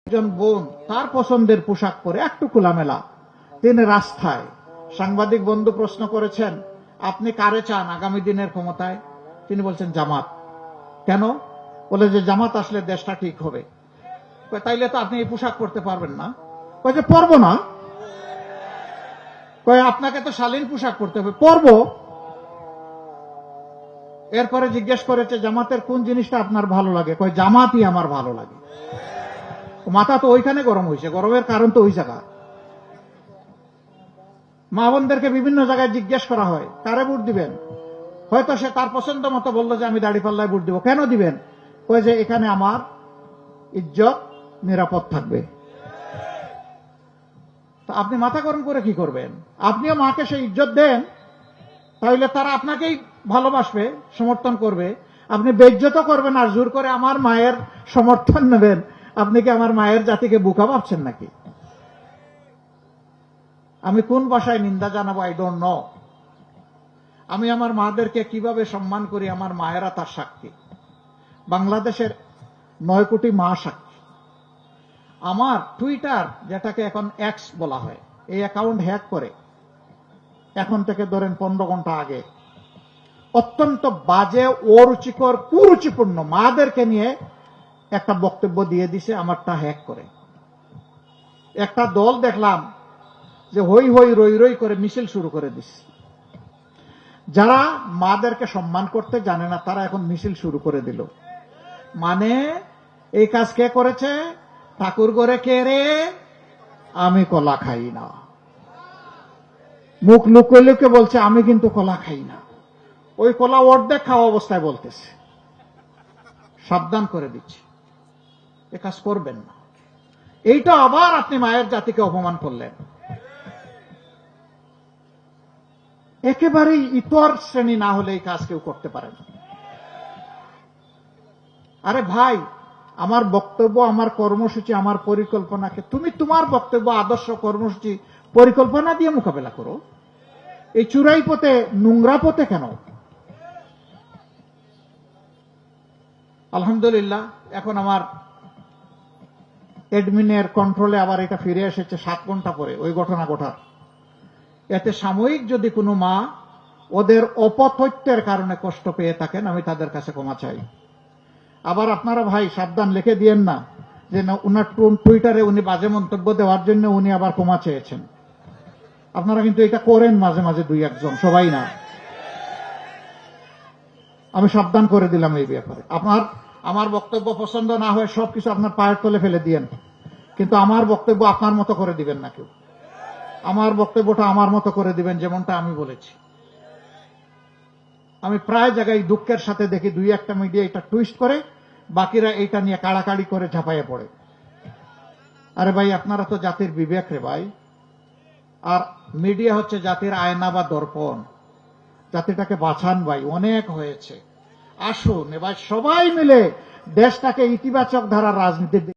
একজন বোন তার পছন্দের পোশাক পরে একটু খোলামেলা তিনি রাস্তায়, সাংবাদিক বন্ধু প্রশ্ন করেছেন আপনি কারে চান আগামী দিনের ক্ষমতায়? তিনি বলছেন জামাত। কেন? বলে যে জামাত আসলে দেশটা ঠিক হবে। তাইলে তো আপনি এই পোশাক পরতে পারবেন না। কয় যে পরবো না। কয় আপনাকে তো শালীন পোশাক পরতে হবে। পরবো। এরপরে জিজ্ঞেস করেছে জামাতের কোন জিনিসটা আপনার ভালো লাগে? কয় জামাতই আমার ভালো লাগে। মাথা তো ওইখানে গরম হয়েছে, গরমের কারণ তো ওই জায়গা। মা বোনদেরকে বিভিন্ন জায়গায় জিজ্ঞেস করা হয় কারে ভোট দিবেন? হয়তো সে তার পছন্দ মতো বললো যে আমি দাড়িপাল্লায় ভোট দিব। কেন দিবেন? কয় যে এখানে আমার ইজ্জত নিরাপদ থাকবে। তো আপনি মাথা গরম করে কি করবেন? আপনিও মাকে সেই ইজ্জত দেন, তাহলে তারা আপনাকেই ভালোবাসবে, সমর্থন করবে। আপনি বেইজ্জত করবেন আর জোর করে আমার মায়ের সমর্থন নেবেন। আপনি কি আমার মায়ের জাতিকে বোকা ভাবছেন নাকি? আমি কোন ভাষায় নিন্দা জানাবো আই ডোন্ট নো। আমি আমার মাদেরকে কিভাবে সম্মান করি আমার মায়েরা তার সাক্ষী। বাংলাদেশের 9 কোটি মা সাক্ষী। আমার টুইটার, যেটাকে এখন এক্স বলা হয়, এই অ্যাকাউন্ট হ্যাক করে এখন থেকে ধরেন 15 ঘন্টা আগে অত্যন্ত বাজে, অরুচিকর, কুরুচিপূর্ণ মাদেরকে নিয়ে একটা বক্তব্য দিয়ে দিছে আমারটা হ্যাক করে। একটা দল দেখলাম যে হই হই রই রই করে মিছিল শুরু করে দিচ্ছে। যারা মাদেরকে সম্মান করতে জানে না তারা এখন মিছিল শুরু করে দিল। মানে এই কাজ কে করেছে? ঠাকুর ঘরে কে রে? আমি কলা খাই না। মুখ লুকে লুকে বলছে আমি কিন্তু কলা খাই না। ওই কলা অর্ধেক খাওয়া অবস্থায় বলতেছে। সাবধান করে দিচ্ছে, এ কাজ করবেন না। এইটা আবার আপনি মায়ের জাতিকে অপমান করলেন। একেবারেই ইতর শ্রেণী না হলে এই কাজ কেউ করতে পারে না। আরে ভাই, আমার বক্তব্য, আমার কর্মসূচি, আমার পরিকল্পনাকে তুমি তোমার বক্তব্য, আদর্শ, কর্মসূচি, পরিকল্পনা দিয়ে মোকাবেলা করো। এই চুরাই পথে, নোংরা পথে কেন? আলহামদুলিল্লাহ এখন আমার অ্যাডমিনের কন্ট্রোলে আবার এটা ফিরে এসেছে 7 ঘন্টা পরে ওই ঘটনা ঘটার। এতে সাময়িক যদি কোনো মা ওদের অপতথ্যের কারণে কষ্ট পেয়ে থাকেন আমি তাদের কাছে ক্ষমা চাই। আবার আপনারা ভাই সাবধান, লিখে দিয়েন না যে উনার টুইটারে উনি বাজে মন্তব্য দেওয়ার জন্য উনি আবার ক্ষমা চেয়েছেন। আপনারা কিন্তু এটা করেন মাঝে মাঝে, 2-1 জন, সবাই না। আমি সাবধান করে দিলাম এই ব্যাপারে। আমার বক্তব্য পছন্দ না হয় সবকিছু আপনার পায়ের তলে ফেলে দিয়েন, কিন্তু আমার বক্তব্য আপনার মতো করে দিবেন না কেউ। আমার বক্তব্যটা আমার মতো করে দিবেন যেমনটা আমি বলেছি। আমি প্রায় জায়গায় দুঃখের সাথে দেখি 2-1টা মিডিয়া এটা টুইস্ট করে, বাকিরা এটা নিয়ে কাড়াকাড়ি করে ঝাঁপাইয়ে পড়ে। আরে ভাই, আপনারা তো জাতির বিবেক রে ভাই। আর মিডিয়া হচ্ছে জাতির আয়না বা দর্পণ। জাতিটাকে বাঁচান ভাই, অনেক হয়েছে। আসুন এবার সবাই মিলে দেশটাকে ইতিবাচক ধারার রাজনীতির